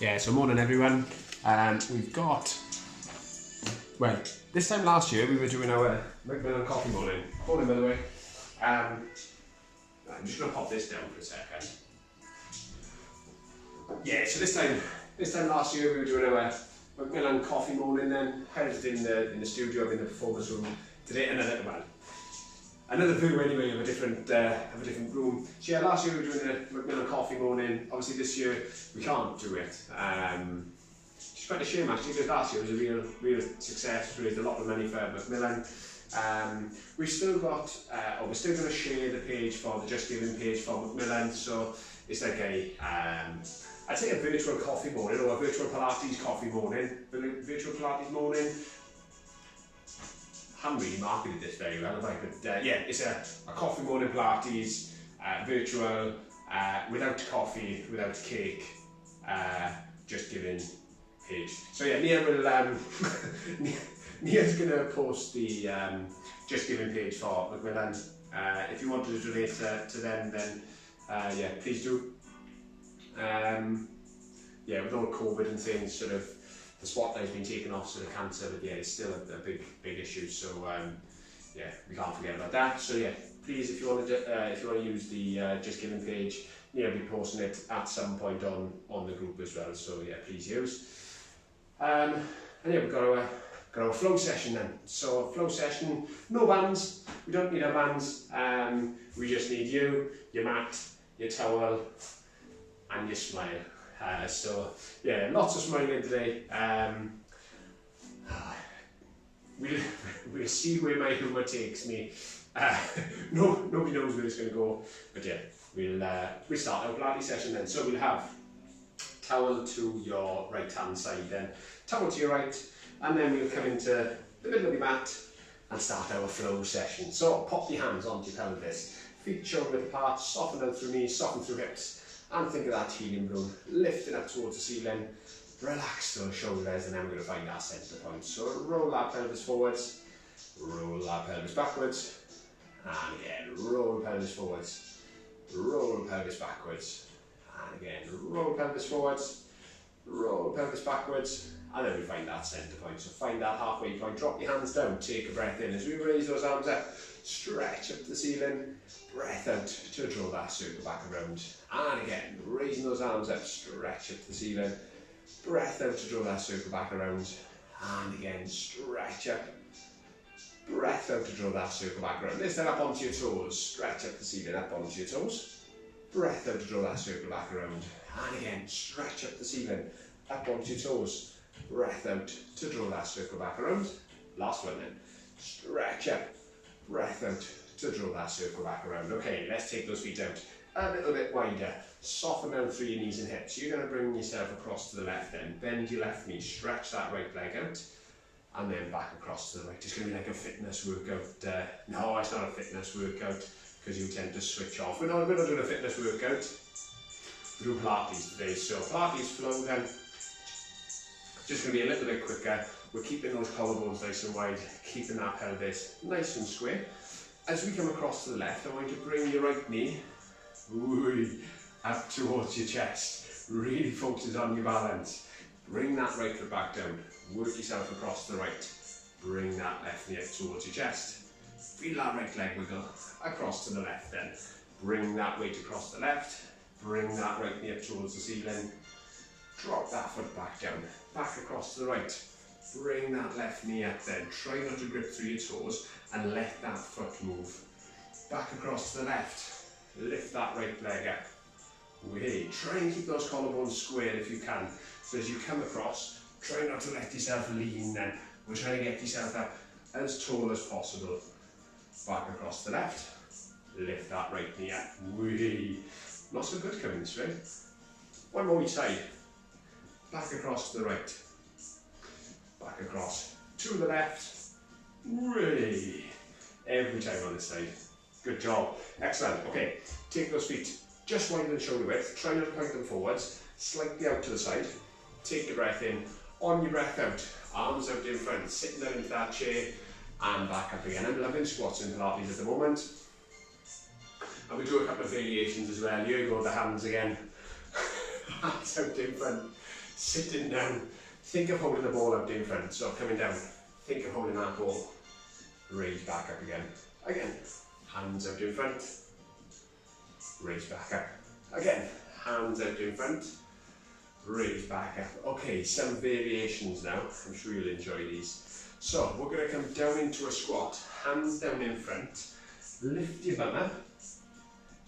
Yeah, so morning everyone. We've got, well, this time last year we were doing our Macmillan coffee morning. Morning, by the way. I'm just going to pop this down for a second. Yeah, so this time last year we were doing our Macmillan coffee morning, then held it in the studio, in the performance room. Today another view anyway of a different room. So yeah, last year we were doing a Macmillan coffee morning. Obviously this year we can't do it. It's quite a shame actually, because last year was a real success. We raised a lot of money for Macmillan. We've still got, we're still going to share the page for the Just Giving page for Macmillan. So it's like I'd say a virtual coffee morning, or a virtual Pilates coffee morning. Virtual Pilates morning. I haven't really marketed this very well, have I? But yeah, it's a coffee morning Pilates, virtual, without coffee, without cake, Just Giving page. So yeah, Nia will, Nia's going to post the Just Giving page for Macmillan. If you wanted to donate to them, then yeah, please do. Yeah, with all COVID and things, sort of, the spotlight's been taken off sort of cancer, but yeah, it's still a big issue. So yeah, we can't forget about that. So yeah, please, if you want to use the Just Giving page, yeah, I'll be posting it at some point on the group as well. So yeah, please use. And yeah, we've got our flow session then. So flow session, no bands. We don't need our bands. We just need you, your mat, your towel, and your smile. So yeah, lots of smiling today. We'll see where my humour takes me. Nobody knows where it's going to go, but yeah, we'll start our Pilates session then. So we'll have towel to your right hand side, then towel to your right, and then we'll come into the middle of your mat and start our flow session. So pop your hands onto your pelvis, feet shoulder width apart, soften out through knees, soften through hips. And think of that healing balloon, lifting up towards the ceiling, relax those shoulders, and then we're going to find our centre point. So roll that pelvis forwards, roll that pelvis backwards, and again, roll pelvis forwards, roll pelvis backwards, and again, roll pelvis forwards, roll pelvis backwards, and then we find that centre point. So find that halfway point, drop your hands down, take a breath in as we raise those arms up, stretch up to the ceiling, breath out to draw that circle back around, and again, raising those arms up, stretch up to the ceiling, breath out to draw that circle back around, and again, stretch up, breath out to draw that circle back around. Lift that up onto your toes, stretch up the ceiling, up onto your toes, breath out to draw that circle back around, and again, stretch up the ceiling, up onto your toes, breath out to draw that circle back around. Last one then, stretch up, breath out to draw that circle back around. Okay, let's take those feet out a little bit wider. Soften down through your knees and hips. You're going to bring yourself across to the left then. Bend your left knee, stretch that right leg out, and then back across to the right. It's going to be like a fitness workout. No, it's not a fitness workout, because you tend to switch off. We're not doing a fitness workout. We're doing Pilates today. So Pilates flow then. Just going to be a little bit quicker. We're keeping those collarbones nice and wide, keeping that pelvis nice and square. As we come across to the left, I want you to bring your right knee up towards your chest. Really focus on your balance. Bring that right foot back down. Work yourself across to the right. Bring that left knee up towards your chest. Feel that right leg wiggle across to the left then. Bring that weight across the left. Bring that right knee up towards the ceiling. Drop that foot back down. Back across to the right. Bring that left knee up then. Try not to grip through your toes and let that foot move. Back across to the left. Lift that right leg up. Try and keep those collarbones squared if you can. So as you come across, try not to let yourself lean then. We're trying to get yourself up as tall as possible. Back across to the left. Lift that right knee up. Not so good coming this way. One more each side. Back across to the right. Back across to the left. Every time on this side. Good job. Excellent. Okay, take those feet just wider than shoulder width. Try not to point them forwards. Slightly out to the side. Take your breath in. On your breath out. Arms out in front. Sitting down into that chair and back up again. I'm loving squats in Pilates at the moment. And we do a couple of variations as well. Here you go, the hands again. Hands out in front. Sitting down, think of holding the ball out in front. So coming down, think of holding that ball. Raise back up again. Again, hands out in front. Raise back up. Again, hands out in front. Raise back up. Okay, some variations now. I'm sure you'll enjoy these. So we're going to come down into a squat. Hands down in front. Lift your bum up.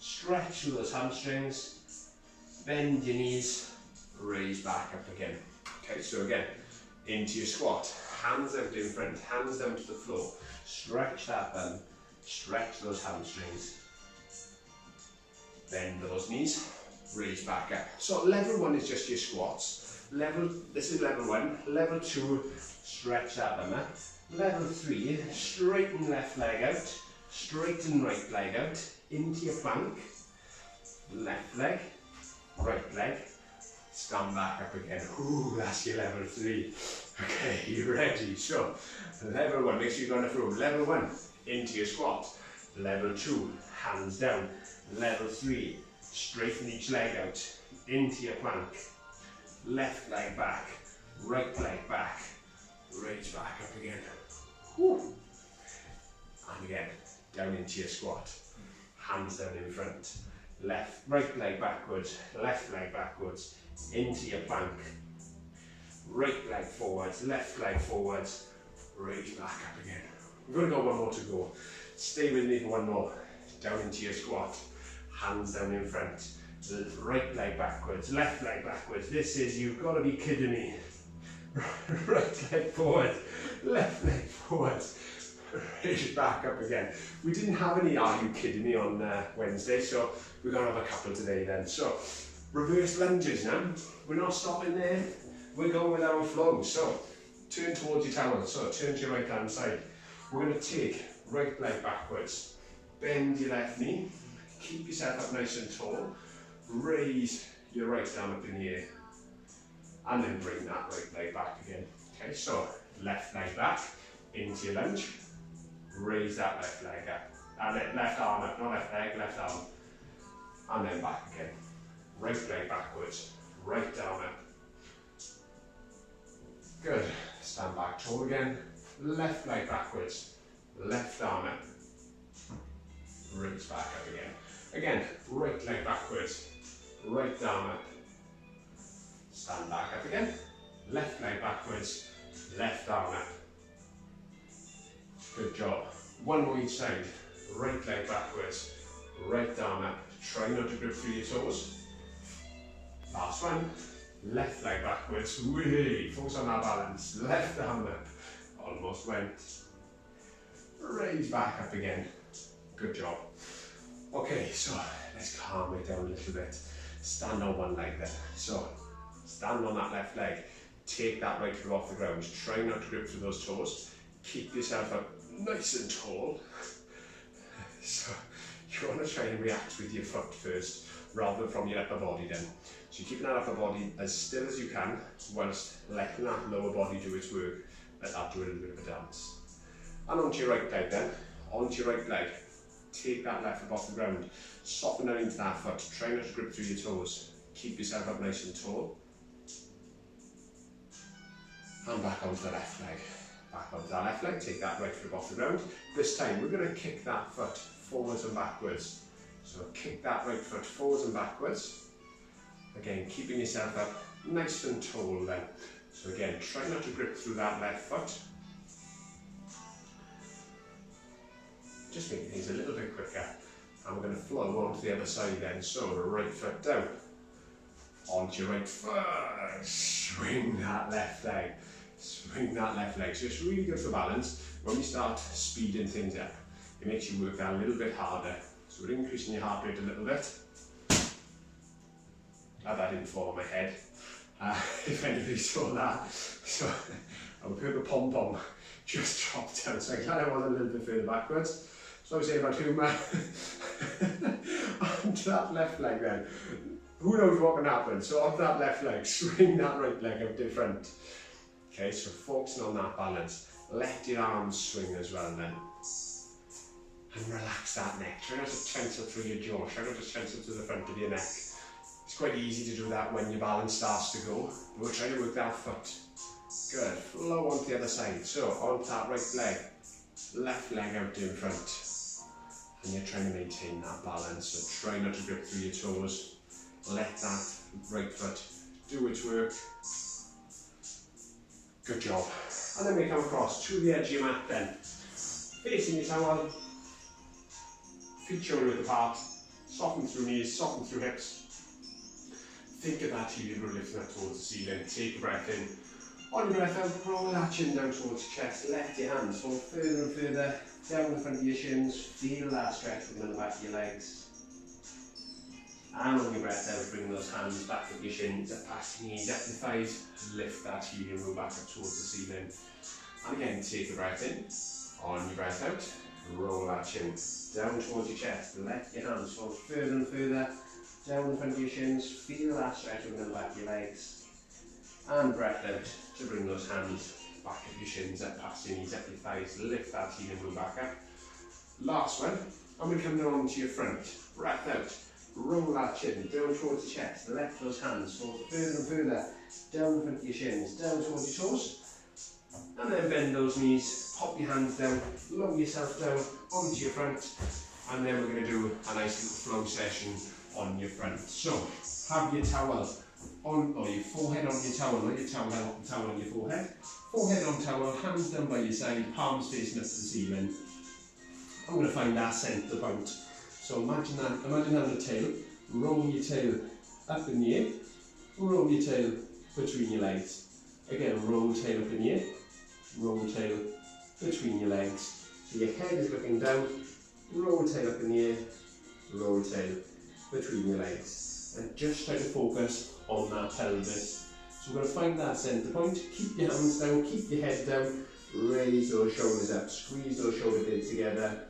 Stretch through those hamstrings. Bend your knees. Raise back up again. Okay, so again, into your squat. Hands out in front. Hands down to the floor. Stretch that bum. Stretch those hamstrings. Bend those knees. Raise back up. So level 1 is just your squats. This is level 1. Level 2, stretch that bum up. Level 3, straighten left leg out. Straighten right leg out. Into your plank. Left leg. Right leg. Stand back up again. Ooh, that's your level 3. Okay, you ready? So, level 1, make sure you're going through. Level 1, into your squat. Level 2, hands down. Level 3, straighten each leg out. Into your plank. Left leg back. Right leg back. Raise back up again. Whew. And again, down into your squat. Hands down in front. Right leg backwards. Left leg backwards. Into your plank. Right leg forwards, left leg forwards, raise back up again. We've only got one more to go. Stay with me for one more. Down into your squat, hands down in front, right leg backwards, left leg backwards. This is, you've got to be kidding me. Right leg forward, left leg forwards, raise back up again. We didn't have any "are you kidding me" on Wednesday, so we're going to have a couple today then. So, reverse lunges now. We're not stopping there. We're going with our flow. So, turn towards your towel. So, turn to your right hand side. We're going to take right leg backwards. Bend your left knee. Keep yourself up nice and tall. Raise your right arm up in the air. And then bring that right leg back again. Okay, so left leg back into your lunge. Raise that left leg up. Left arm up, not left leg, left arm. And then back again. Right leg backwards, right arm up. Good. Stand back tall again. Left leg backwards, left arm up. Raise back up again. Again, right leg backwards, right arm up. Stand back up again. Left leg backwards, left arm up. Good job. One more each side. Right leg backwards, right arm up. Try not to grip through your toes. Last one. Left leg backwards. Really focus on that balance. Left arm up. Almost went. Raise back up again. Good job. Okay, so let's calm it down a little bit. Stand on one leg then. So, stand on that left leg. Take that right foot off the ground. Try not to grip through those toes. Keep yourself up nice and tall. So, you want to try and react with your foot first, rather than from your upper body then. So you're keeping that upper body as still as you can, whilst letting that lower body do its work. Let that do a little bit of a dance. And onto your right leg then. Onto your right leg. Take that left foot off the ground. Soften down into that foot. Try not to grip through your toes. Keep yourself up nice and tall. And back onto the left leg. Back onto that left leg. Take that right foot off the ground. This time we're going to kick that foot forwards and backwards. So kick that right foot forwards and backwards. Again, keeping yourself up nice and tall then. So again, try not to grip through that left foot. Just making things a little bit quicker. And we're going to flow onto the other side then. So right foot down. Onto your right foot. Swing that left leg. Swing that left leg. So it's really good for balance. When we start speeding things up, it makes you work that a little bit harder. So we're increasing your heart rate a little bit. Glad that didn't fall on my head, if anybody saw that. So I've heard the pom-pom just dropped down, so I'm glad I was a little bit further backwards. So I was saying about humour. Onto that left leg then. Who knows what can happen? So onto that left leg, swing that right leg up in front. Okay, so focusing on that balance. Let your arms swing as well then. And relax that neck. Try not to tense up through your jaw. Try not to tense up to the front of your neck. It's quite easy to do that when your balance starts to go. We're trying to work that foot. Good. Flow onto the other side. So onto that right leg, left leg out in front. And you're trying to maintain that balance. So try not to grip through your toes. Let that right foot do its work. Good job. And then we come across to the edge of your mat then. Facing your towel. Feet shoulder width apart. Soften through knees, soften through hips. Think of that heel root lifting up towards the ceiling. Take a breath in. On your breath out, roll that chin down towards your chest. Let your hands fall further and further down in front of your shins. Feel that stretch within the back of your legs. And on your breath out, bring those hands back at your shins, up past your knees, up your thighs. Lift that heel and move back up towards the ceiling. And again, take a breath in. On your breath out, roll that chin down towards your chest. Let your hands fall further and further down in front of your shins. Feel that stretch within the back of your legs. And breath out to bring those hands back at your shins, up past your knees, up your thighs. Lift that heel and move back up. Last one. And we come down onto your front. Breath out. Roll that chin down towards the chest. Let those hands fall further and further down in front of your shins, down towards your toes. And then bend those knees, pop your hands down, lower yourself down onto your front. And then we're going to do a nice little flow session on your front. So, have your towel on, or your forehead on your towel, not your towel on your forehead. Forehead on towel, hands down by your side, palms facing up to the ceiling. I'm going to find our centre point. So imagine having a tail, roll your tail up in the air, roll your tail between your legs. Again, roll tail up in the air, roll tail between your legs. So your head is looking down, roll tail up in the air, roll tail between your legs. And just try to focus on that pelvis. So we're going to find that centre point, keep your hands down, keep your head down, raise those shoulders up, squeeze those shoulder blades together,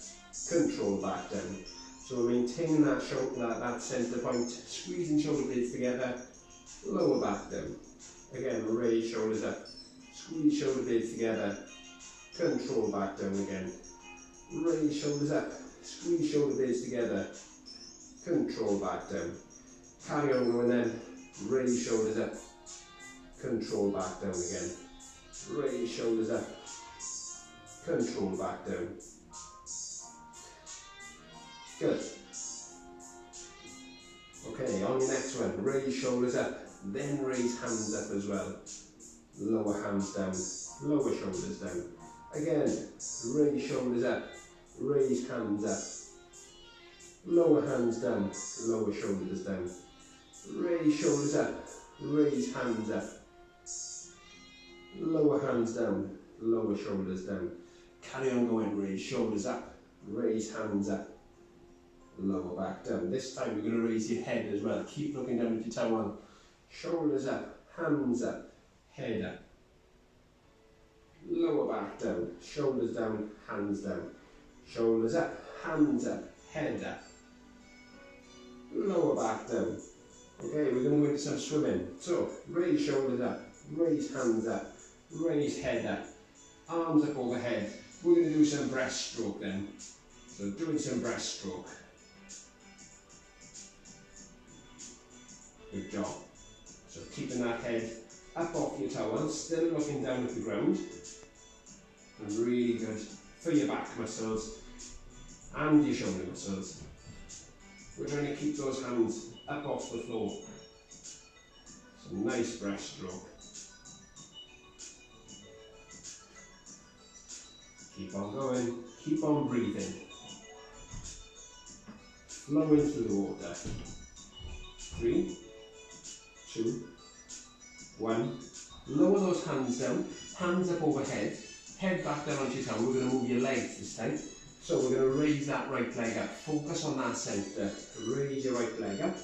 control back down. So we're maintaining that centre point, squeezing shoulder blades together, lower back down. Again, raise shoulders up, squeeze shoulder blades together, control back down again. Raise shoulders up, squeeze shoulder blades together, control back down. Carry on going then, raise shoulders up, control back down again. Raise shoulders up, control back down. Good. Okay, on your next one, raise shoulders up, then raise hands up as well. Lower hands down, lower shoulders down. Again, raise shoulders up, raise hands up. Lower hands down, lower shoulders down. Raise shoulders up, raise hands up. Lower hands down, lower shoulders down. Carry on going, raise shoulders up, raise hands up. Lower back down. This time you're going to raise your head as well. Keep looking down with your towel. Shoulders up, hands up, head up. Lower back down, shoulders down, hands down. Shoulders up, hands up, head up. Lower back down. Okay, we're going to go into some swimming. So, raise shoulders up, raise hands up, raise head up, arms up overhead. We're going to do some breaststroke then. So, doing some breaststroke. Good job. So keeping that head up off your towel, still looking down at the ground. And really good for your back muscles and your shoulder muscles. We're trying to keep those hands up off the floor. Some nice breaststroke. Keep on going, keep on breathing. Flowing through the water. 3, 2, 1. Lower those hands down, hands up overhead, head back down onto your towel. We're going to move your legs this time. So we're going to raise that right leg up, focus on that centre. Raise your right leg up,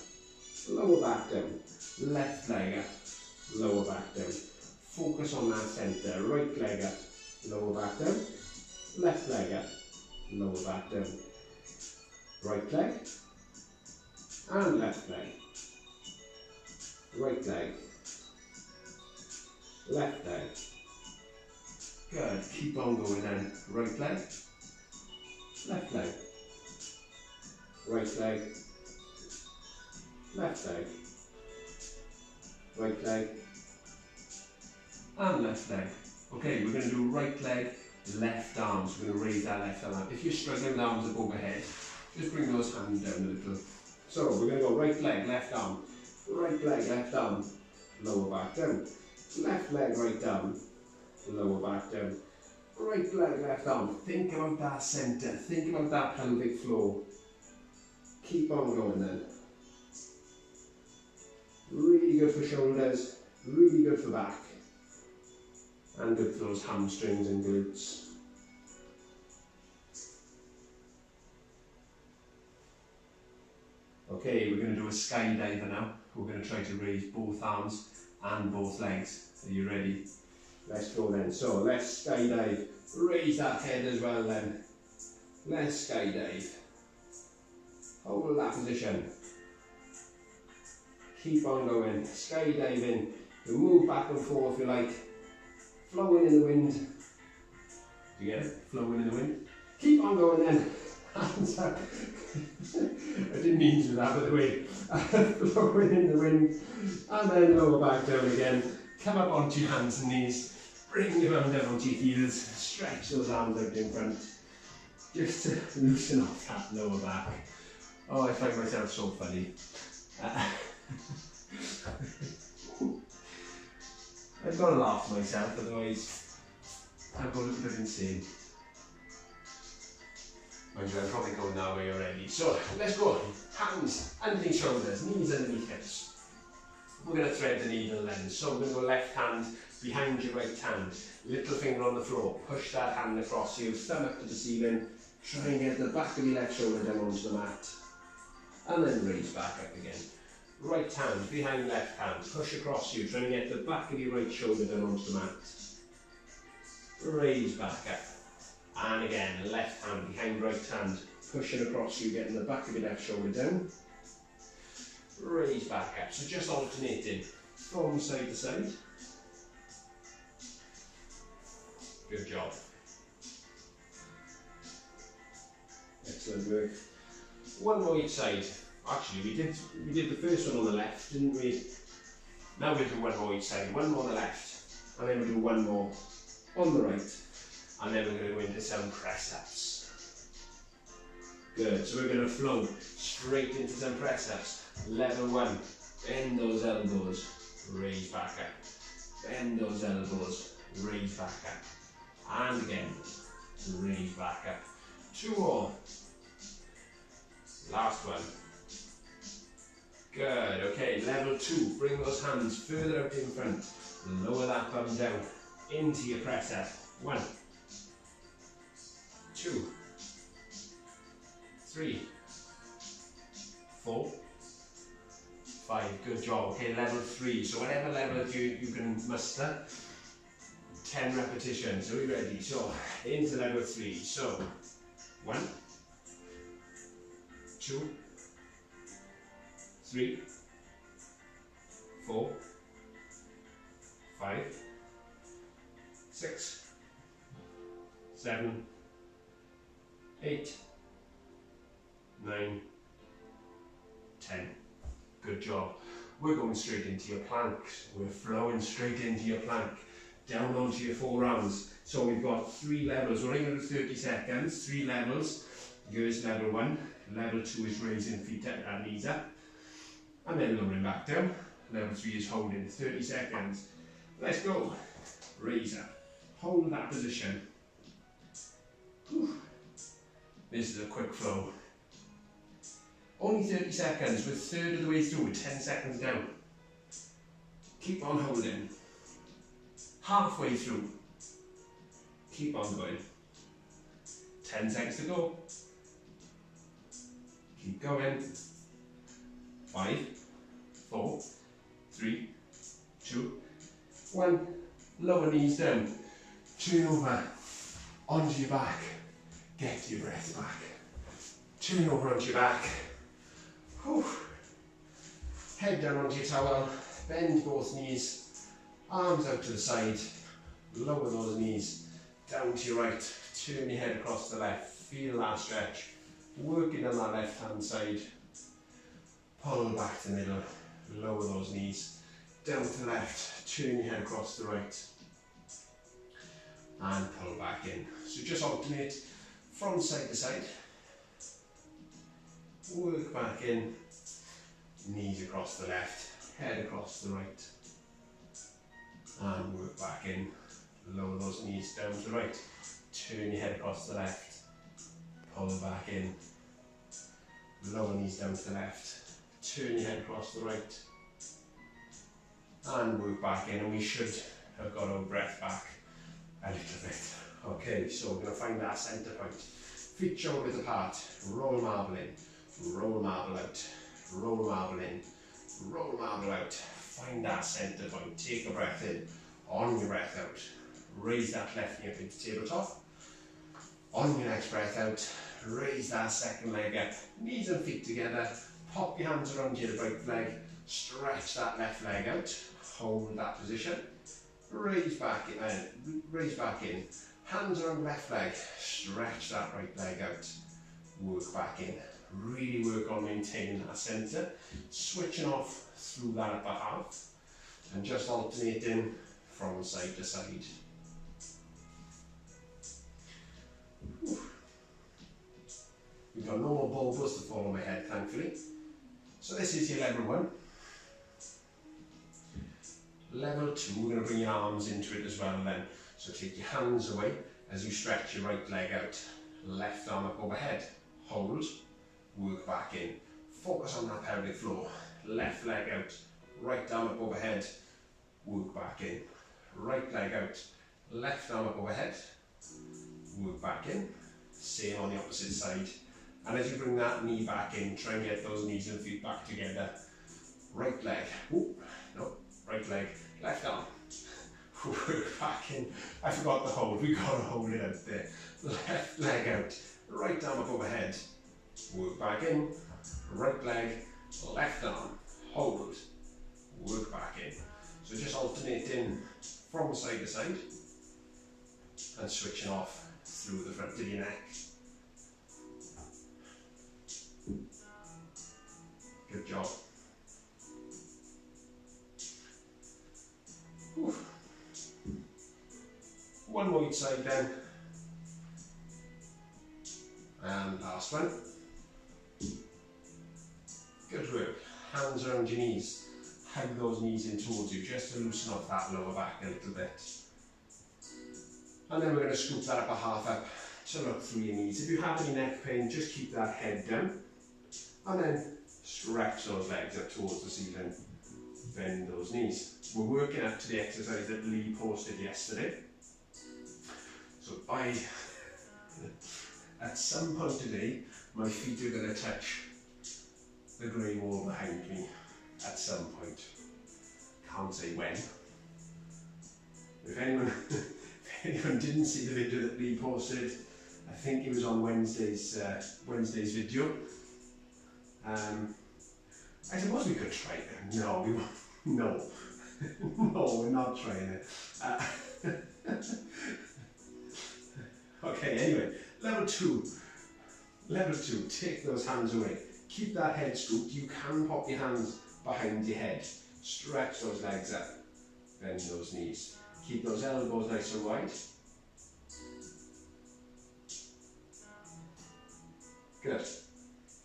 lower back down, left leg up, lower back down. Focus on that centre, right leg up, lower back down, left leg up, lower back down. Right leg and left leg. Right leg, left leg. Good, keep on going then. Right leg, left leg. Right leg, left leg. right leg, and left leg. Okay, we're going to do right leg, left arm. So we're going to raise that left arm. If you're struggling with arms up overhead, just bring those hands down a little. So we're going to go right leg, left arm, right leg, left arm, lower back down, left leg, right arm, lower back down, right leg, left arm. Think about that centre, think about that pelvic floor. Keep on going then. Really good for shoulders, really good for back, and good for those hamstrings and glutes. Okay, we're going to do a skydiver now. We're going to try to raise both arms and both legs. Are you ready? Let's go then. So let's skydive. Raise that head as well then. Let's skydive. Hold that position. Keep on going. Skydiving. You move back and forth if you like. Flowing in the wind. Do you get it? Flowing in the wind. Keep on going then. Hands up. I didn't mean to do that, by the way. Flowing in the wind. And then lower back down again. Come up onto your hands and knees. Bring your arm down onto your heels. Stretch those arms out in front. Just to loosen off that lower back. Oh, I find myself so funny. I've got to laugh to myself, otherwise I'll go a little bit insane. Mind you, I'm probably going that way already. So let's go. Hands underneath shoulders, knees underneath hips. We're going to thread the needle then. So we're going to go left hand behind your right hand. Little finger on the floor. Push that hand across you, thumb up to the ceiling. Try and get the back of your left shoulder down onto the mat. And then raise back up again. Right hand behind left hand. Push across you, trying to get the back of your right shoulder down onto the mat. Raise back up. And again, left hand behind right hand, pushing across you, getting the back of your left shoulder down. Raise back up. So just alternating from side to side. Good job. Excellent work. One more each side. Actually, we did the first one on the left, didn't we? Now we'll do one more each side. One more on the left, and then we'll do one more on the right. And then we're going to go into some press-ups. Good, so we're going to flow straight into some press-ups. Level one, bend those elbows, raise back up. Bend those elbows, raise back up. And again, raise back up. Two more. Last one. Good, okay, level two. Bring those hands further out in front. Lower that bum down into your press-up. 1, 2, 3, 4, 5. Good job. Okay, level 3. So whatever level you can muster, 10 repetitions. Are we ready? So into level 3. So 1, 2, 3, 4, 5, 6, 7, 8, 9, 10. Good job. We're going straight into your plank. We're flowing straight into your plank. Down onto your forearms. So we've got 3 levels. We're only going to do 30 seconds. 3 levels. Here's level 1. Level 2 is raising feet up and knees up. And then lowering back down. Level 3 is holding. 30 seconds. Let's go. Raise up. Hold that position. Whew. This is a quick flow. Only 30 seconds. We're a third of the way through. 10 seconds down. Keep on holding. Halfway through. Keep on going. 10 seconds to go. Keep going. 5, 4, 3, 2, 1. Lower knees down. Turn over onto your back. Get your breath back. Turn over onto your back. Whew. Head down onto your towel. Bend both knees. Arms out to the side. Lower those knees. Down to your right. Turn your head across to the left. Feel that stretch. Working on that left hand side. Pull back to the middle. Lower those knees. down to the left, turn your head across to the right, and pull back in. So just alternate from side to side, work back in, knees across the left, head across the right, and work back in, lower those knees down to the right, turn your head across the left, pull back in, lower knees down to the left, turn your head across the right, and work back in, and we should have got our breath back a little bit. Okay, so we're going to find that centre point. Feet shoulder width apart, roll marble in, roll marble out, roll marble in, roll marble out. Find that centre point, take a breath in, on your breath out, raise that left knee up into tabletop. On your next breath out, raise that second leg up, knees and feet together, pop your hands around your right leg, stretch that left leg out, hold that position, raise back in, hands around the left leg, stretch that right leg out, work back in, really work on maintaining that centre, switching off through that upper half, and just alternating from side to side. We've got no more bulbous to fall on my head, thankfully. So this is your level 1. Level 2, we're going to bring your arms into it as well then. So take your hands away as you stretch your right leg out. Left arm up overhead. Hold. Work back in. Focus on that pelvic floor. Left leg out. Right arm up overhead. Work back in. Right leg out. Left arm up overhead. Work back in. Same on the opposite side. And as you bring that knee back in, try and get those knees and feet back together. Right leg. Right leg. Left arm. Work back in. I forgot the hold. We've got to hold it out there. Left leg out. Right arm up overhead. Work back in. Right leg. Left arm. Hold. Work back in. So just alternating from side to side and switching off through the front of your neck. Good job. Whew. One more each side then. And last one. Good work. Hands around your knees. Hug those knees in towards you just to loosen off that lower back a little bit. And then we're going to scoop that upper half up to look through your knees. If you have any neck pain, just keep that head down. And then stretch those legs up towards the ceiling. Bend those knees. We're working up to the exercise that Lee posted yesterday. So at some point today, my feet are going to touch the grey wall behind me. At some point. Can't say when. If anyone didn't see the video that Lee posted, I think it was on Wednesday's video. I suppose we could try it. No, we won't. No. No, we're not trying it. Okay, anyway, level 2. Level 2, take those hands away. Keep that head scooped. You can pop your hands behind your head. Stretch those legs up. Bend those knees. Keep those elbows nice and wide. Good.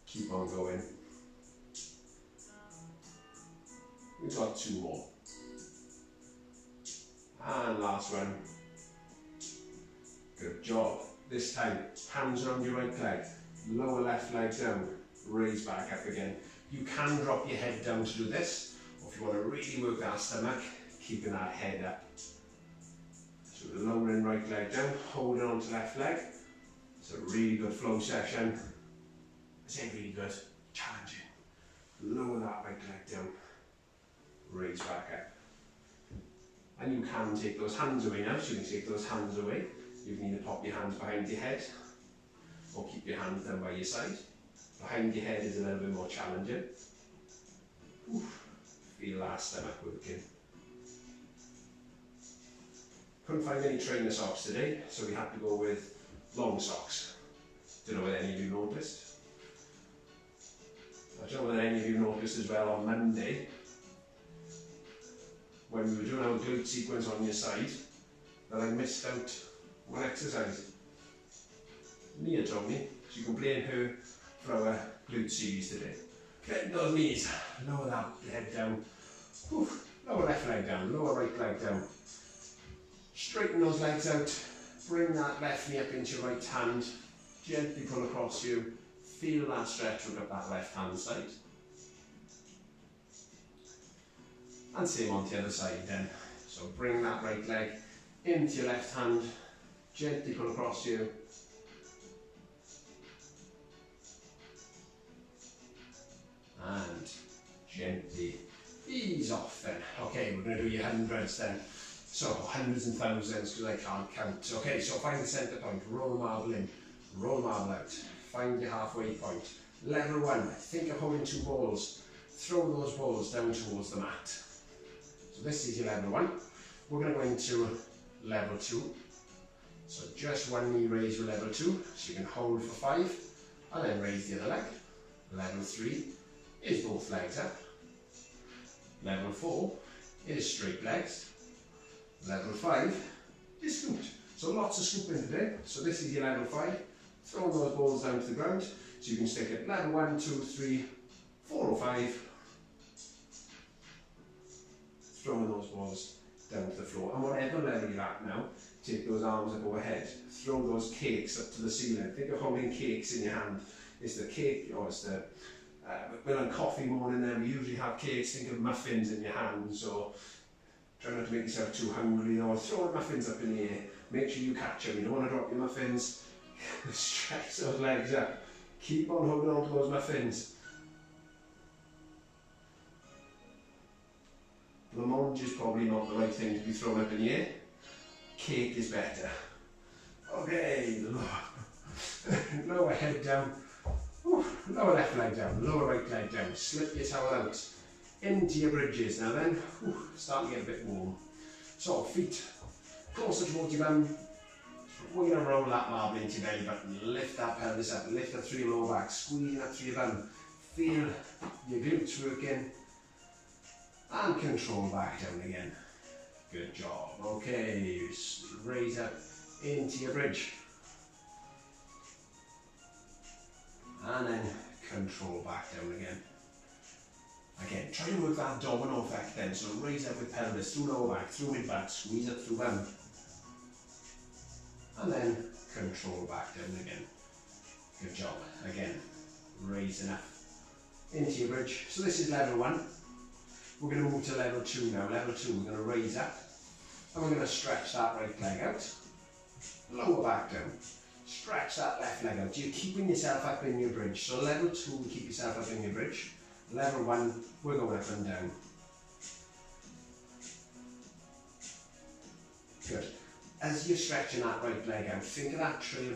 Keep on going. We've got 2 more. And last one. Good job. This time, hands around your right leg. Lower left leg down. Raise back up again. You can drop your head down to do this, or if you want to really work that stomach, keeping that head up. So lowering right leg down, holding on to left leg. It's a really good flow session. I say really good, challenging. Lower that right leg down, raise back up. And you can take those hands away now, so you can take those hands away. You can either pop your hands behind your head, or keep your hands down by your side. Behind your head is a little bit more challenging. Oof. Feel that stomach working. Couldn't find any trainer socks today, so we had to go with long socks. Don't know whether any of you noticed. I don't know whether any of you noticed as well on Monday. when we were doing our glute sequence on your side that I missed out one exercise. Nia told me, so you can blame her for our glute series today. Bend those knees, lower that head down, lower left leg down, lower right leg down. Straighten those legs out, bring that left knee up into your right hand, gently pull across you, feel that stretch up that left hand side. And same on the other side then. So bring that right leg into your left hand, gently pull across you. And gently ease off then. Okay, we're going to do your hundreds then. So hundreds and thousands because I can't count. Okay, so find the centre point, roll the marble in, roll the marble out, find your halfway point. Level 1, think of holding 2 balls. Throw those balls down towards the mat. So this is your level 1. We're going to go into level 2. So just one knee raise with level 2, so you can hold for 5, and then raise the other leg. Level 3 is both legs up. Level 4 is straight legs. Level 5 is scoop. So lots of scooping today. So this is your level 5. Throw those balls down to the ground. So you can stick at level 1, 2, 3, 4 or 5. Throwing those balls down to the floor. And whatever level you're at now, take those arms up overhead. Throw those cakes up to the ceiling. Think of holding cakes in your hand. It's the cake, or it's the Macmillan coffee morning there. We usually have cakes. Think of muffins in your hands. So try not to make yourself too hungry, or throw the muffins up in the air. Make sure you catch them. You don't want to drop your muffins. Stretch those legs up. Keep on holding on to those muffins. Blancmange is probably not the right thing to be thrown up in the air. Cake is better. Okay, lower head down. Lower left leg down, lower right leg down. Slip your towel out into your bridges. Now then, starting to get a bit warm. So feet closer towards your bum. We're going to roll that marble into your belly button. Lift that pelvis up, lift up through your lower back, squeezing up through your bum. Feel your glutes working. And control back down again. Good job. Okay, raise up into your bridge. And then control back down again. Again, try to work that domino effect then. So raise up with pelvis, through lower back, through mid back, squeeze up through bum. And then control back down again. Good job. Again, raising up into your bridge. So this is level 1. We're going to move to level 2 now. Level 2, we're going to raise up. And we're going to stretch that right leg out. Lower back down. Stretch that left leg out. You're keeping yourself up in your bridge. So level 2, you keep yourself up in your bridge. Level 1, we're going up and down. Good. As you're stretching that right leg out, think of that tray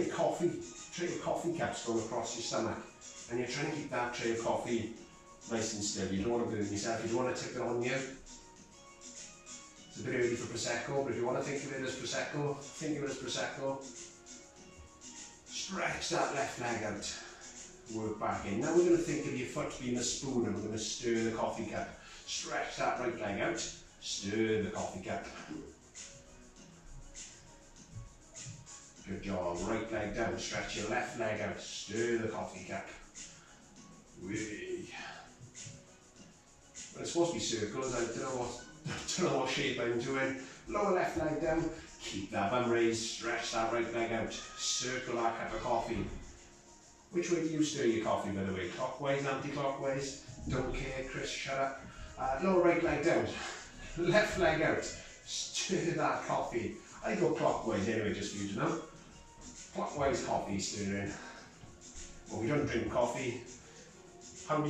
of coffee cups going across your stomach. And you're trying to keep that tray of coffee nice and still. You don't want to burn yourself. You don't want to tip it on you. It's a bit early for Prosecco, but if you want to think of it as Prosecco, think of it as Prosecco. Stretch that left leg out. Work back in. Now we're going to think of your foot being a spoon and we're going to stir the coffee cup. Stretch that right leg out. Stir the coffee cup. Good job. Right leg down. Stretch your left leg out. Stir the coffee cup. Whee. Well, it's supposed to be circles. I don't know what shape I'm doing. Lower left leg down. Keep that bum raised. Stretch that right leg out. Circle that cup of coffee. Which way do you stir your coffee, by the way? Clockwise, anti-clockwise? Don't care, Chris, shut up. Lower right leg down. Left leg out. Stir that coffee. I go clockwise anyway, just for you to know. Clockwise coffee stirring. Well, we don't drink coffee. How do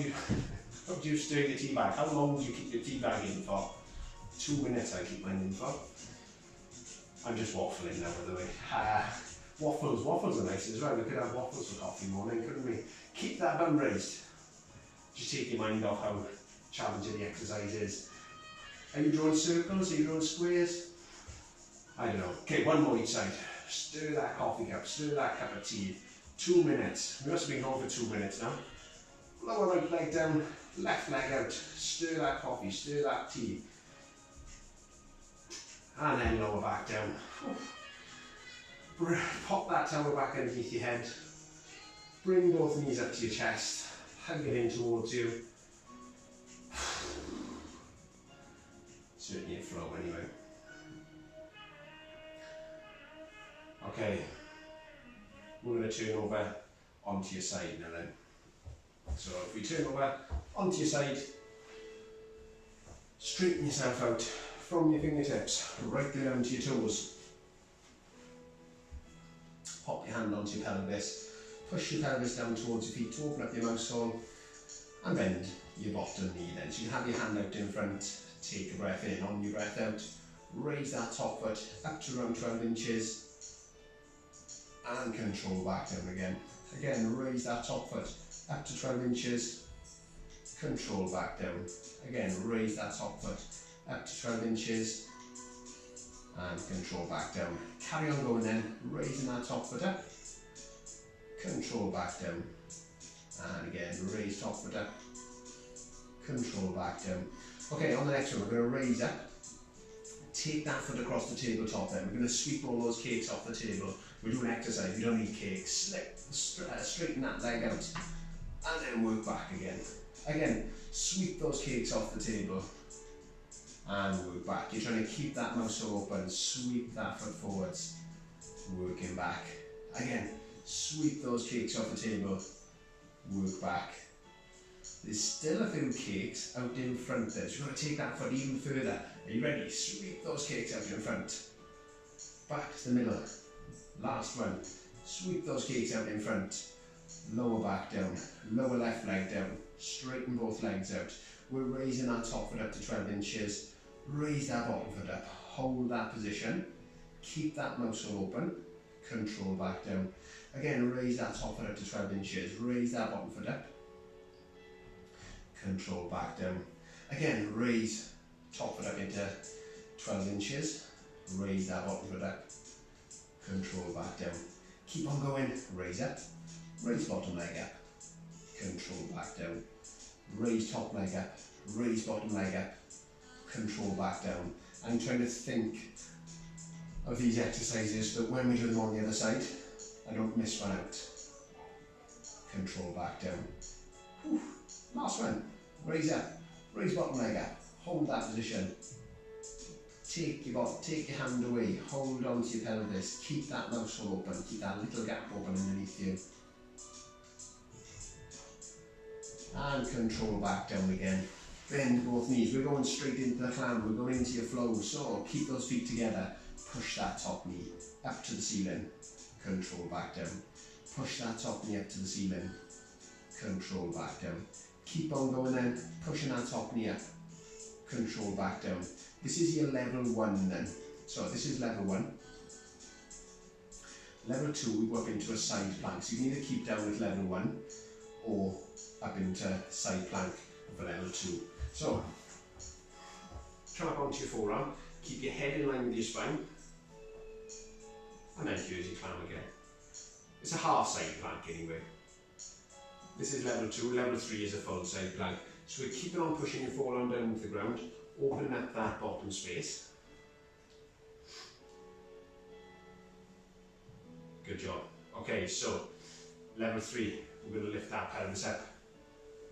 you stir your tea bag? How long do you keep your tea bag in for? 2 minutes I keep mine in for. I'm just waffling now, by the way. Waffles are nice as well. We could have waffles for coffee morning, couldn't we? Keep that bum raised. Just take your mind off how challenging the exercise is. Are you drawing circles? Are you drawing squares? I don't know. Okay, one more each side. Stir that coffee cup, stir that cup of tea. 2 minutes. We must have been going for 2 minutes now. Lower right leg down, left leg out. Stir that coffee, stir that tea. And then lower back down. Pop that towel back underneath your head. Bring both knees up to your chest. Hug it in towards you. Certainly a flow anyway. Okay, we're going to turn over onto your side now then. So if we turn over onto your side, straighten yourself out from your fingertips right down to your toes. Pop your hand onto your pelvis, push your pelvis down towards your feet to open up your mouse hole, and bend your bottom knee then. So you can have your hand out in front, take a breath in, on your breath out, raise that top foot up to around 12 inches, and control back down again. Again, raise that top foot up to 12 inches, control back down. Again, raise that top foot up to 12 inches, and control back down. Carry on going then, raising that top foot up, control back down, and again, raise top foot up, control back down. Okay, on the next one, we're going to raise up, take that foot across the tabletop then. We're going to sweep all those cakes off the table. We're doing exercise, we don't need cakes. Straighten that leg out, and then work back again. Again, sweep those cakes off the table, and work back. You're trying to keep that muscle open, sweep that foot forwards, working back. Again, sweep those cakes off the table, work back. There's still a few cakes out in front there, so you've got to take that foot even further. Are you ready? Sweep those cakes out in front. Back to the middle. Last one. Sweep those cakes out in front. Lower back down. Lower left leg down. Straighten both legs out. We're raising that top foot up to 12 inches. Raise that bottom foot up. Hold that position. Keep that muscle open. Control back down. Again, raise that top foot up to 12 inches. Raise that bottom foot up. Control back down. Again, raise top foot up into 12 inches. Raise that bottom foot up. Control back down. Keep on going. Raise up. Raise bottom leg up. Control back down. Raise top leg up. Raise bottom leg up. Control back down. I'm trying to think of these exercises so that when we do them on the other side, I don't miss one out. Control back down. Whew. Last one. Raise up. Raise bottom leg up. Hold that position. Take your hand away. Hold on to your pelvis. Keep that muscle open. Keep that little gap open underneath you. And control back down again. Bend both knees. We're going straight into the clam. We're going into your flow. So keep those feet together. Push that top knee up to the ceiling. Control back down. Push that top knee up to the ceiling. Control back down. Keep on going then. Pushing that top knee up. Control back down. This is your level 1 then. So this is level 1. Level 2 we go up into a side plank. So you can either keep down with level 1 or up into side plank for level 2. So come up onto your forearm. Keep your head in line with your spine. And then here's your clam again. It's a half side plank anyway. This is level 2. Level 3 is a full side plank. So we're keeping on pushing your forearm down to the ground. Opening up that bottom space. Good job. Okay, so level 3, we're going to lift that pelvis up,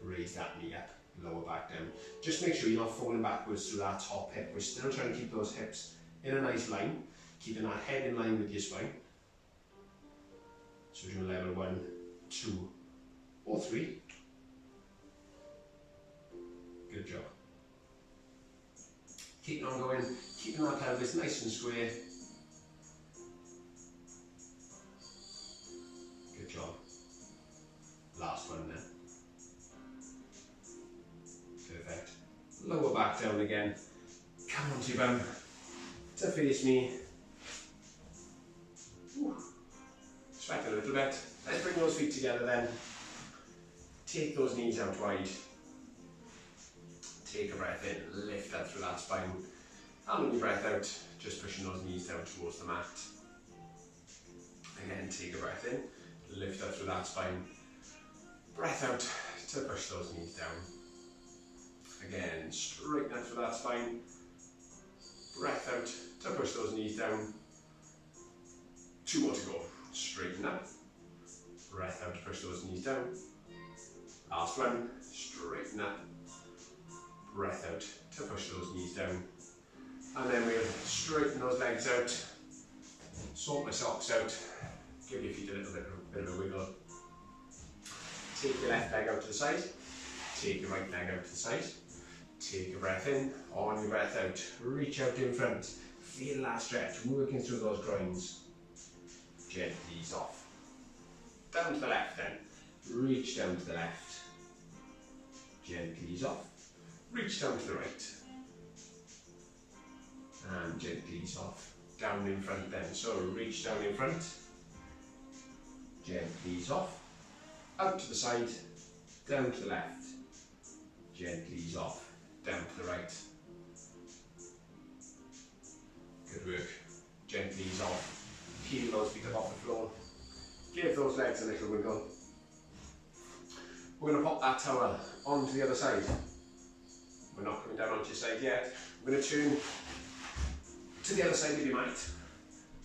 raise that knee up, lower back down. Just make sure you're not falling backwards through that top hip. We're still trying to keep those hips in a nice line, keeping that head in line with your spine. So we're doing level 1, 2, or 3. Good job. Keep on going, keeping that pelvis nice and square. Good job. Last one then. Perfect. Lower back down again. Come onto your bum to face me. Sweat a little bit. Let's bring those feet together then. Take those knees out wide. Take a breath in, lift up through that spine. And on your breath out, just pushing those knees down towards the mat. Again, take a breath in, lift up through that spine. Breath out to push those knees down. Again, straighten up through that spine. Breath out to push knees down. 2 more to go. Straighten up. Breath out to push those knees down. Last one. Straighten up. Breath out to push those knees down. And then we'll straighten those legs out. Sort my socks out. Give your feet a little bit of a wiggle. Take your left leg out to the side. Take your right leg out to the side. Take a breath in. On your breath out. Reach out in front. Feel that stretch. Working through those groins. Gently ease off. Down to the left then. Reach down to the left. Gently ease off. Reach down to the right. And gently ease off. Down in front then. So reach down in front. Gently ease off. Out to the side. Down to the left. Gently ease off. Down to the right. Good work. Gently ease off. Peel those feet up off the floor. Give those legs a little wiggle. We're going to pop that towel onto the other side. We're not coming down onto your side yet. We're going to turn to the other side if you might.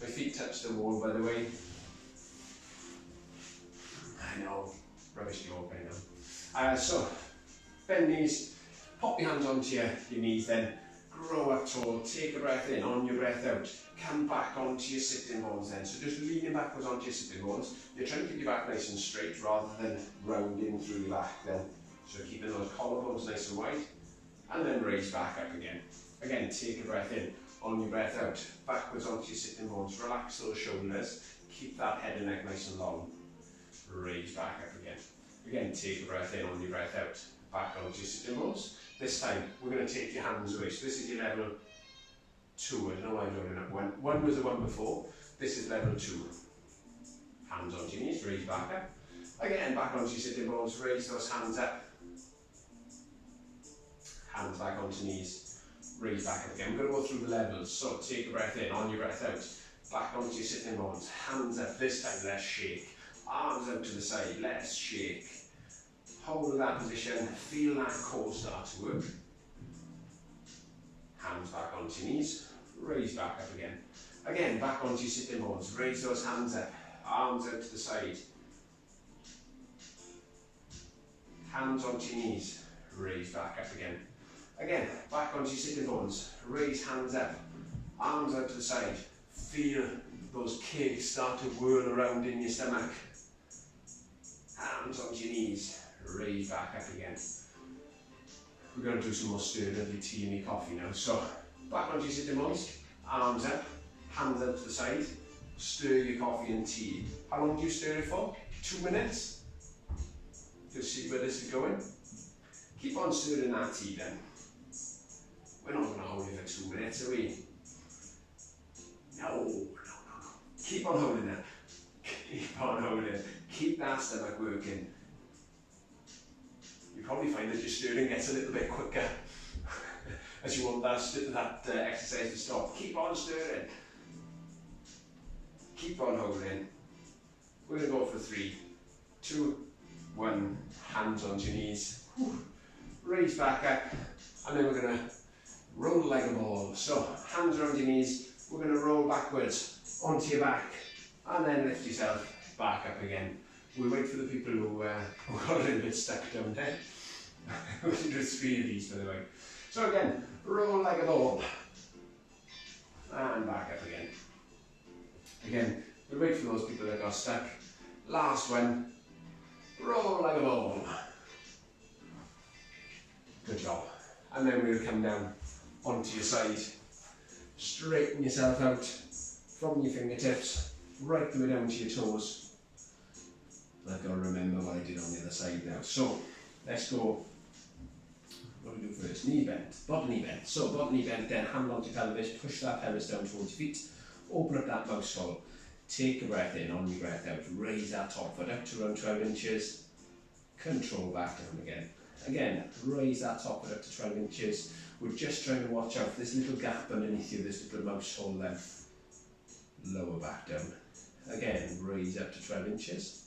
My feet touch the wall, by the way. I know, rubbish yoga now. So, bend knees, pop your hands onto your knees then. Grow up tall, take a breath in, on your breath out. Come back onto your sitting bones then. So just leaning backwards onto your sitting bones. You're trying to keep your back nice and straight rather than rounding through your back then. So keeping those collarbones nice and wide. And then raise back up again. Again, take a breath in, on your breath out. Backwards onto your sitting bones. Relax those shoulders. Keep that head and neck nice and long. Raise back up again. Again, take a breath in, on your breath out. Back onto your sitting bones. This time, we're going to take your hands away. So this is your level 2. I don't know why I'm doing it. One was the one before. This is level 2. Hands onto your knees, raise back up. Again, back onto your sitting bones, raise those hands up. Hands back onto knees, raise back up again. We're going to go through the levels. So take a breath in, on your breath out. Back onto your sitting bones, hands up. This time, let's shake. Arms out to the side, let's shake. Hold that position, feel that core start to work. Hands back onto your knees, raise back up again. Again, back onto your sitting bones, raise those hands up, arms out to the side. Hands onto your knees, raise back up again. Again, back onto your sitting bones, raise hands up, arms out to the side. Feel those kicks start to whirl around in your stomach. Hands onto your knees. Raise back up again. We're going to do some more stirring of your tea and your coffee now. So, back onto your sitting bones, arms up, hands out to the side, stir your coffee and tea. How long do you stir it for? 2 minutes? Just see where this is going. Keep on stirring that tea then. We're not going to hold it for 2 minutes, are we? No. Keep on holding it. Keep on holding it. Keep that stomach working. You probably find that your stirring gets a little bit quicker as you want that exercise to stop. Keep on stirring. Keep on holding. We're going to go for 3, 2, 1. Hands onto your knees. Raise back up. And then we're going to roll like a ball. So, hands around your knees. We're going to roll backwards onto your back. And then lift yourself back up again. We wait for the people who got a little bit stuck down there. We can do 3 of these, by the way. So again, roll like a ball. And back up again. Again, we wait for those people that got stuck. Last one. Roll like a ball. Good job. And then we'll come down onto your side. Straighten yourself out from your fingertips. Right the way down to your toes. I've got to remember what I did on the other side now. So, let's go. What do we do first? Knee bend, bottom knee bend. So, bottom knee bend, then hand onto your pelvis, push that pelvis down towards your feet, open up that mouse hole, take a breath in, on your breath out, raise that top foot up to around 12 inches, control back down again. Again, raise that top foot up to 12 inches. We're just trying to watch out for this little gap underneath you, this little mouse hole there. Lower back down. Again, raise up to 12 inches.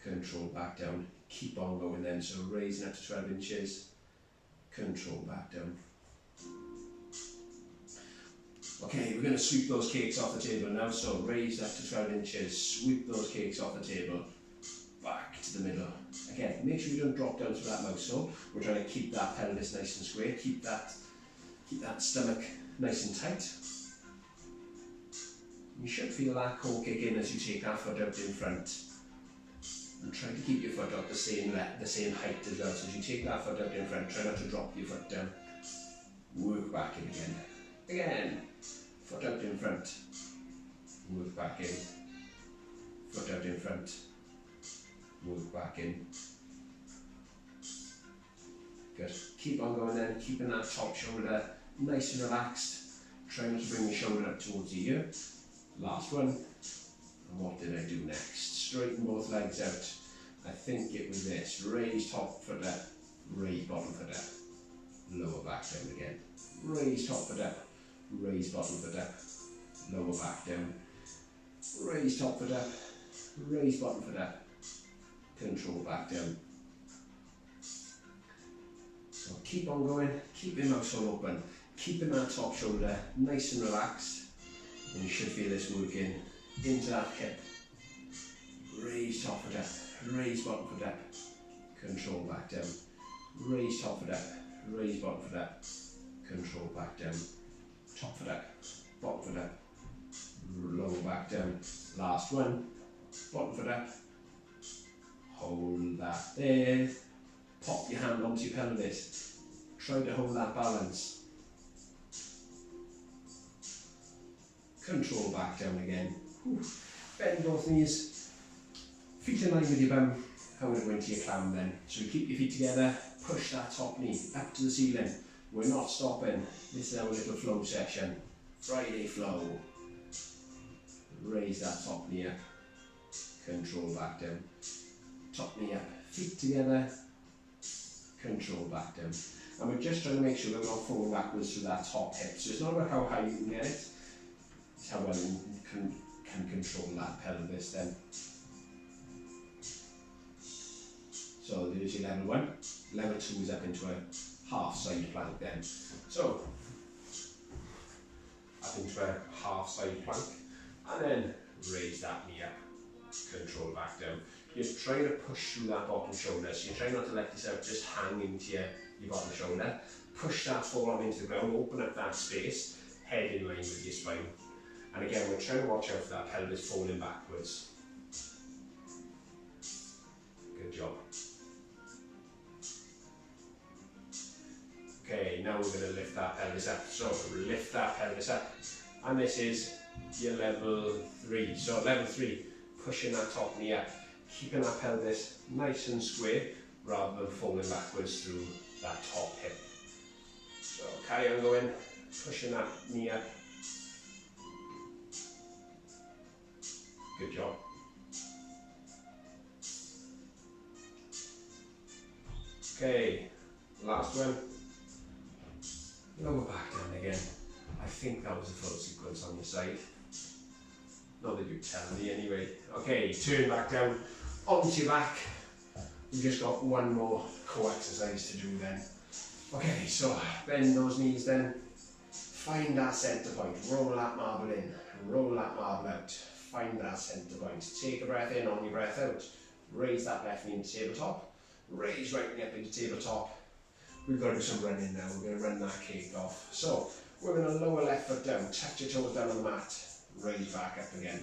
Control back down. Keep on going then. So raising up to 12 inches. Control back down. Okay, we're going to sweep those cakes off the table now, so raise that to 12 inches, sweep those cakes off the table, back to the middle. Again, make sure you don't drop down through that mouth hole. We're trying to keep that pelvis nice and square, keep that stomach nice and tight. You should feel that core kick in as you take that foot out in front. And try to keep your foot up the same height as well. So as you take that foot out in front, try not to drop your foot down. Work back in again. Again. Foot out in front. Work back in. Foot out in front. Work back in. Good. Keep on going then, keeping that top shoulder nice and relaxed. Trying to bring your shoulder up towards the ear. Last one. And what did I do next? Straighten both legs out. I think it was this. Raise top foot up. Raise bottom foot up. Lower back down again. Raise top foot up. Raise bottom foot up. Lower back down. Raise top foot up. Raise bottom foot up. Control back down. So keep on going. Keep your mouth hole open. Keeping that top shoulder nice and relaxed. And you should feel this working into that hip. Raise top foot up. Raise bottom foot up. Control back down. Raise top foot up. Raise bottom foot up. Control back down. Top foot up. Bottom foot up. Lower back down. Last one. Bottom foot up. Hold that there. Pop your hand onto your pelvis. Try to hold that balance. Control back down again. Bend both knees. Feet in line with your bum. And we're going to your clam then. So we keep your feet together. Push that top knee up to the ceiling. We're not stopping. This is our little flow session. Friday flow. Raise that top knee up. Control back down. Top knee up. Feet together. Control back down. And we're just trying to make sure that we're not falling backwards through that top hip. So it's not about how high you can get it. It's how well you can control that pelvis then. So there's your level 1. Level 2 is up into a half side plank then. So up into a half side plank and then raise that knee up. Control back down. You're trying to push through that bottom shoulder, so you're trying not to let yourself just hang into your bottom shoulder. Push that forearm into the ground, open up that space, head in line with your spine. And again, we're trying to watch out for that pelvis falling backwards. Good job. Okay, now we're going to lift that pelvis up. So lift that pelvis up. And this is your level 3. So level 3, pushing that top knee up. Keeping that pelvis nice and square rather than falling backwards through that top hip. So carry on going, pushing that knee up. Good job. Okay, last one. Lower back down again. I think that was a full sequence on your side. Not that you tell me anyway. Okay, turn back down onto your back. We've just got one more core exercise to do then. Okay, so bend those knees then. Find that centre point. Roll that marble in. Roll that marble out. Find that centre point. Take a breath in on your breath out. Raise that left knee into tabletop. Raise right knee up into tabletop. We've got to do some running now. We're going to run that cake off. So we're going to lower left foot down. Touch your toes down on the mat. Raise back up again.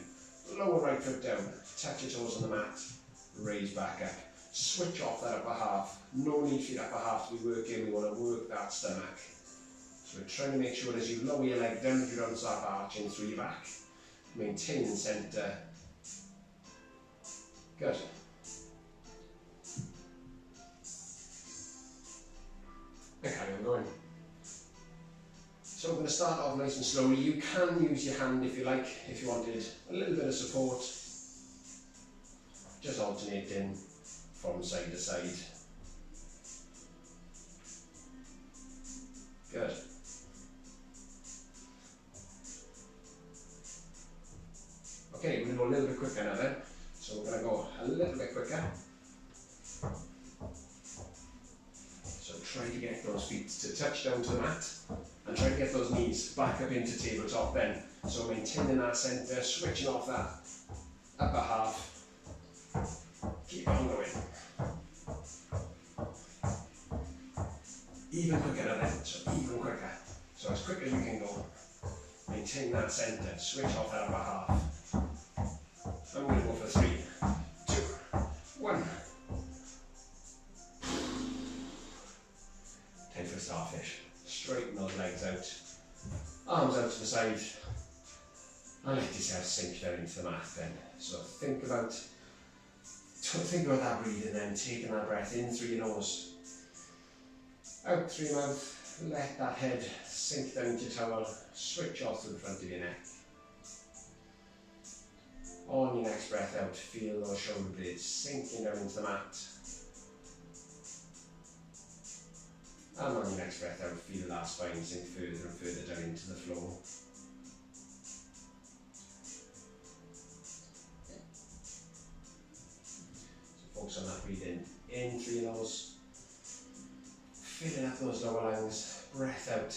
Lower right foot down. Touch your toes on the mat. Raise back up. Switch off that upper half. No need for your upper half to be working. We want to work that stomach. So we're trying to make sure as you lower your leg down, you don't start arching through your back. Maintain the centre. Good. And carry on going. So we're going to start off nice and slowly. You can use your hand if you like, if you wanted a little bit of support. Just alternating from side to side. Good. Okay, we're going to go a little bit quicker now then. So we're going to go a little bit quicker. So try to get those feet to touch down to the mat and try to get those knees back up into tabletop then. So maintaining that centre, switching off that upper half. Keep on going. Even quicker then, so even quicker. So as quick as you can go. Maintain that centre, switch off that upper half. I'm going to go for 3, 2, 1. Time for a starfish. Straighten those legs out. Arms out to the side. And let yourself sink down into the mat then. So think about that breathing then, taking that breath in through your nose. Out through your mouth. Let that head sink down to your towel. Switch off to the front of your neck. On your next breath out, feel those shoulder blades sinking down into the mat. And on your next breath out, feel that spine sink further and further down into the floor. So focus on that breathing in through your nose. Filling up those lower lungs. Breath out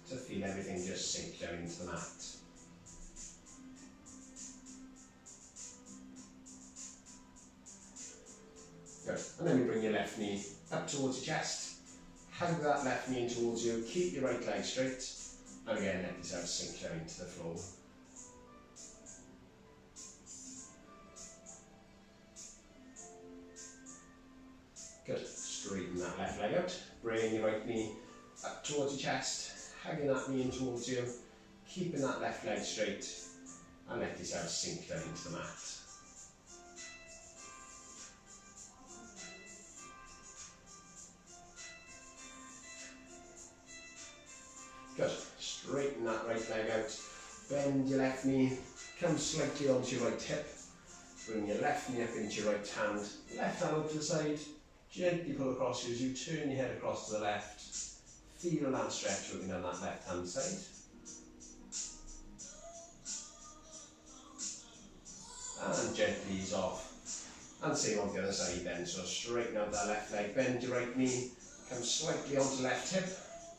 to feel everything just sink down into the mat. Good. And then we bring your left knee up towards your chest. Hug that left knee in towards you. Keep your right leg straight. And again, let yourself sink down into the floor. Good. Straighten that left leg out. Bring your right knee up towards your chest. Hugging that knee in towards you. Keeping that left leg straight. And let yourself sink down into the mat. Good. Straighten that right leg out. Bend your left knee. Come slightly onto your right hip. Bring your left knee up into your right hand. Left hand up to the side. Gently pull across you as you turn your head across to the left. Feel that stretch working down that left hand side. And gently ease off. And same on the other side then. So straighten out that left leg. Bend your right knee. Come slightly onto left hip.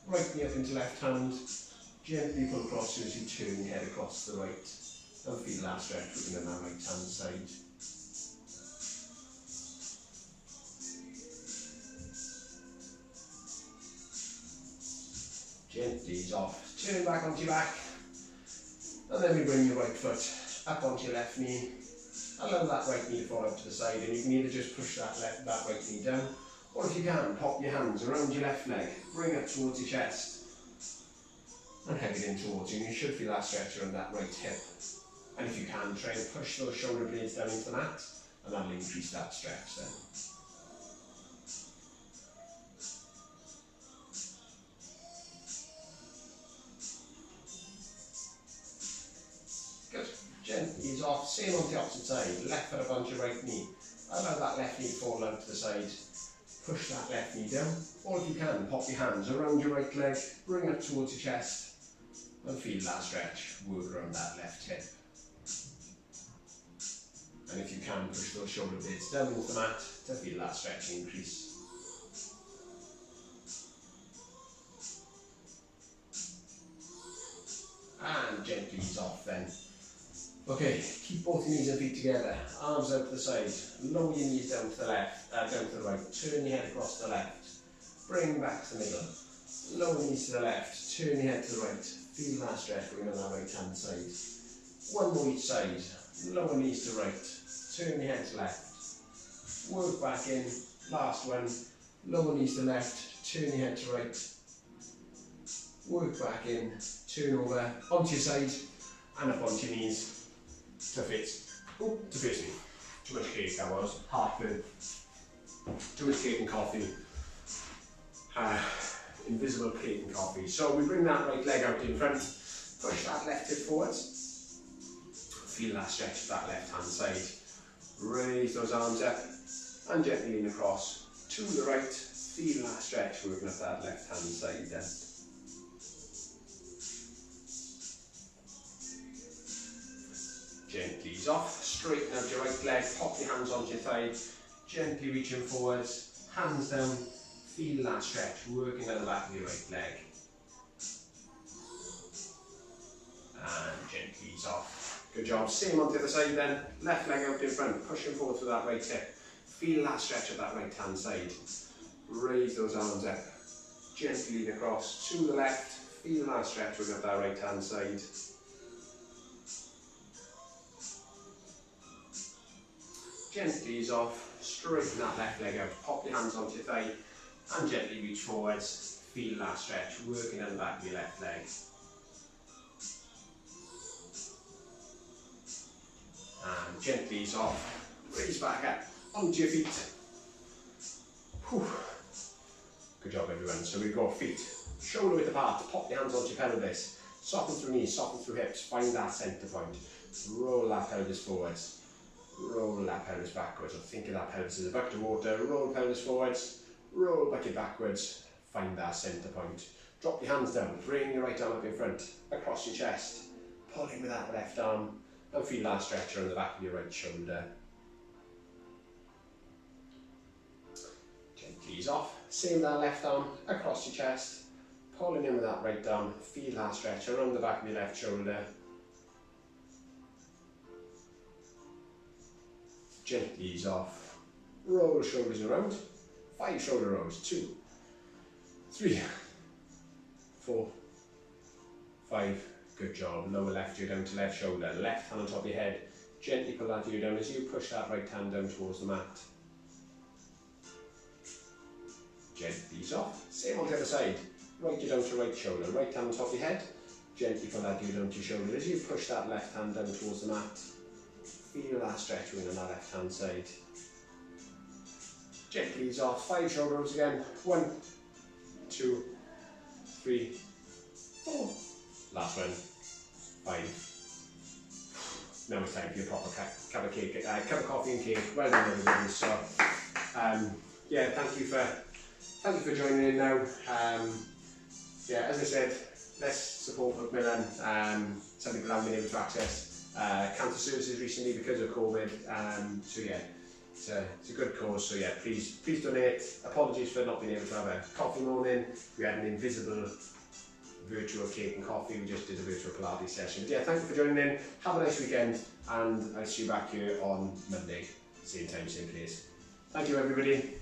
Right knee up into left hand. Gently pull across you as you turn your head across to the right. And feel that stretch working down that right hand side. Gently ease off. Turn back onto your back. And then we bring your right foot up onto your left knee. Allow that right knee to fall out to the side, and you can either just push that right knee down, or if you can, pop your hands around your left leg, bring it towards your chest, and hug it in towards you, and you should feel that stretch around that right hip. And if you can, try and push those shoulder blades down into the mat, and that'll increase that stretch then. Good. Gently ease off. Same on the opposite side. Left foot up onto your right knee. Allow that left knee to fall out to the side. Push that left knee down. Or if you can, pop your hands around your right leg. Bring it towards your chest. And feel that stretch. Work around that left hip. And if you can, push those shoulder blades down into the mat to feel that stretch increase. And gently ease off then. Okay, keep both your knees and feet together, arms out to the side, lower your knees down to the left, down to the right, turn your head across to the left, bring back to the middle, lower knees to the left, turn your head to the right, feel that stretch going on that right hand side. One more each side, lower knees to right, turn your head to left, work back in, last one, lower knees to left, turn your head to right, work back in, turn over, onto your side, and up onto your knees. To face me. Too much cake that was. Heartburn. Too much cake and coffee. Invisible cake and coffee. So we bring that right leg out in front. Push that left hip forwards. Feel that stretch of that left hand side. Raise those arms up and gently lean across to the right. Feel that stretch working up that left hand side then. Gently ease off, straighten out your right leg, pop your hands onto your thigh, gently reaching forwards, hands down, feel that stretch, working down the back of your right leg. Gently ease off. Good job. Same on the other side then. Left leg out in front, pushing forward through that right hip. Feel that stretch of that right hand side. Raise those arms up. Gently lean across to the left. Feel that stretch of that right hand side. Gently ease off. Straighten that left leg out. Pop your hands onto your thigh and gently reach forwards. Feel that stretch, working on the back of your left leg. And gently ease off. Raise back up onto your feet. Whew. Good job everyone. So we go feet shoulder width apart, pop your hands onto your pelvis, soften through knees, soften through hips, find that centre point. Roll that pelvis forwards, roll that pelvis backwards, or think of that pelvis as a bucket of water. Roll pelvis forwards, roll bucket backwards, find that centre point. Drop your hands down, bring your right arm up in front, across your chest, pulling with that left arm, and feel that stretch around the back of your right shoulder. Gently ease off, same with that left arm, across your chest, pulling in with that right arm, feel that stretch around the back of your left shoulder. Gently ease off, roll shoulders around, 5 shoulder rolls, 2, 3, 4, 5, good job. Lower left ear down to left shoulder, left hand on top of your head, gently pull that ear down as you push that right hand down towards the mat. Gently ease off, same on the other side, right ear down to right shoulder, right hand on top of your head, gently pull that ear down to your shoulder as you push that left hand down towards the mat. Feel that stretch within on that left hand side. Gently ease off, 5 shoulder rolls again, 1, 2, 3, 4, last one, 5. Now it's time for your proper cup of cake, cup of coffee and cake. Well done everybody. So yeah, thank you for joining in now. Yeah, as I said, let's support Macmillan. Some people haven't been able to access cancer services recently because of COVID. So yeah, it's a good cause. So yeah, please donate. Apologies for not being able to have a coffee morning. We had an invisible virtual cake and coffee. We just did a virtual Pilates session. But yeah, thank you for joining in. Have a nice weekend, and I'll see you back here on Monday, same time, same place. Thank you everybody.